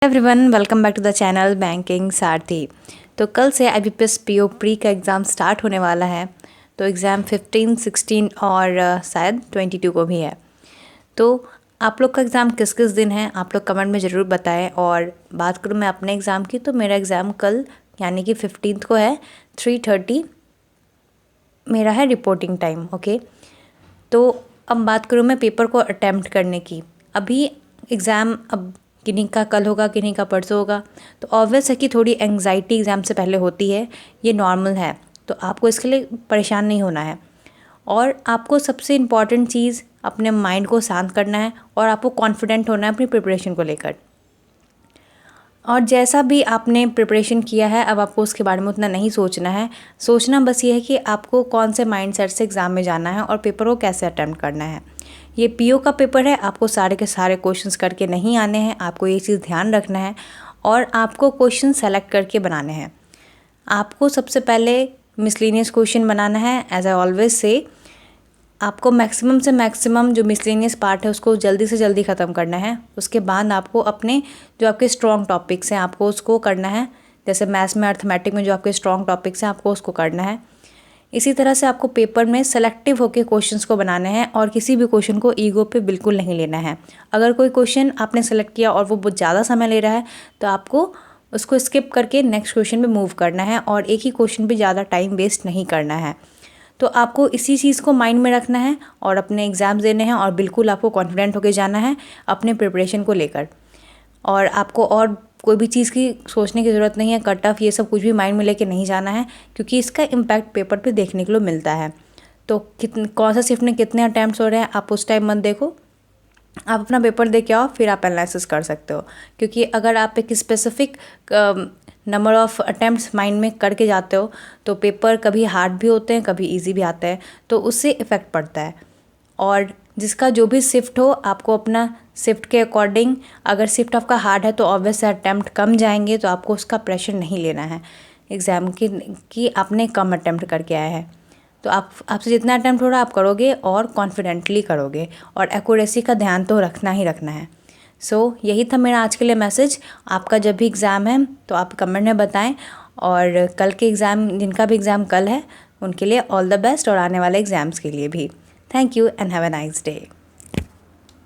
Everyone, welcome back to the channel banking Sarathi. तो कल से IBPS PO प्री का एग्ज़ाम स्टार्ट होने वाला है। तो एग्ज़ाम 15, 16 और शायद 22 को भी है। तो आप लोग का एग्ज़ाम किस किस दिन है आप लोग कमेंट में ज़रूर बताएं। और बात करूँ मैं अपने एग्ज़ाम की, तो मेरा एग्ज़ाम कल यानी कि 15 को है। 3:30 मेरा है रिपोर्टिंग टाइम। ओके, तो अब बात करूँ मैं पेपर को अटैम्प्ट करने की। अभी एग्ज़ाम अब किन्हीं का कल होगा, किन्हीं का परसों होगा, तो ऑब्वियस है कि थोड़ी एंग्जाइटी एग्ज़ाम से पहले होती है, ये नॉर्मल है। तो आपको इसके लिए परेशान नहीं होना है। और आपको सबसे इम्पॉर्टेंट चीज़ अपने माइंड को शांत करना है और आपको कॉन्फिडेंट होना है अपनी प्रिपरेशन को लेकर। और जैसा भी आपने प्रिपरेशन किया है, अब आपको उसके बारे में उतना नहीं सोचना है। सोचना बस ये है कि आपको कौन से माइंडसेट से एग्ज़ाम में जाना है और पेपर को कैसे अटेम्प्ट करना है। ये PO का पेपर है, आपको सारे के सारे क्वेश्चंस करके नहीं आने हैं, आपको ये चीज़ ध्यान रखना है। और आपको क्वेश्चन सेलेक्ट करके बनाने हैं। आपको सबसे पहले मिसलेनियस क्वेश्चन बनाना है। एज आई ऑलवेज से, आपको मैक्सिमम से मैक्सिमम जो मिसलेनियस पार्ट है उसको जल्दी से जल्दी ख़त्म करना है। उसके बाद आपको अपने जो आपके स्ट्रॉन्ग टॉपिक्स हैं आपको उसको करना है। जैसे मैथ्स में, अर्थमेटिक में जो आपके स्ट्रॉन्ग टॉपिक्स हैं आपको उसको करना है। इसी तरह से आपको पेपर में सेलेक्टिव होकर क्वेश्चंस को बनाने हैं और किसी भी क्वेश्चन को ईगो पे बिल्कुल नहीं लेना है। अगर कोई क्वेश्चन आपने सेलेक्ट किया और वो बहुत ज़्यादा समय ले रहा है, तो आपको उसको स्किप करके नेक्स्ट क्वेश्चन पे मूव करना है और एक ही क्वेश्चन पे ज़्यादा टाइम वेस्ट नहीं करना है। तो आपको इसी चीज़ को माइंड में रखना है और अपने एग्ज़ाम्स देने हैं और बिल्कुल आपको कॉन्फिडेंट होकर जाना है अपने प्रिपरेशन को लेकर। और आपको और कोई भी चीज़ की सोचने की ज़रूरत नहीं है। कट ऑफ ये सब कुछ भी माइंड में लेके नहीं जाना है, क्योंकि इसका इम्पैक्ट पेपर पे देखने के लिए मिलता है। तो कौन सा शिफ्ट में कितने अटैम्प्ट्स हो रहे हैं आप उस टाइम मत देखो, आप अपना पेपर दे के आओ, फिर आप एनालिसिस कर सकते हो। क्योंकि अगर आप एक specific number of attempts mind में करके जाते हो तो पेपर कभी हार्ड भी होते हैं, कभी इजी भी आते हैं, तो उससे इफ़ेक्ट पड़ता है। और जिसका जो भी शिफ्ट हो, आपको अपना शिफ्ट के अकॉर्डिंग, अगर शिफ्ट आपका हार्ड है तो ऑब्वियस अटैम्प्ट कम जाएंगे, तो आपको उसका प्रेशर नहीं लेना है एग्ज़ाम की आपने कम अटैम्प्ट करके आया है। तो आपसे जितना अटैम्प्ट हो रहा है आप करोगे और कॉन्फिडेंटली करोगे, और एक्यूरेसी का ध्यान तो रखना ही रखना है। यही था मेरा आज के लिए मैसेज। आपका जब भी एग्ज़ाम है तो आप कमेंट में बताएं, और कल के एग्ज़ाम, जिनका भी एग्ज़ाम कल है, उनके लिए ऑल द बेस्ट, और आने वाले एग्ज़ाम्स के लिए भी। Thank you and have a nice day.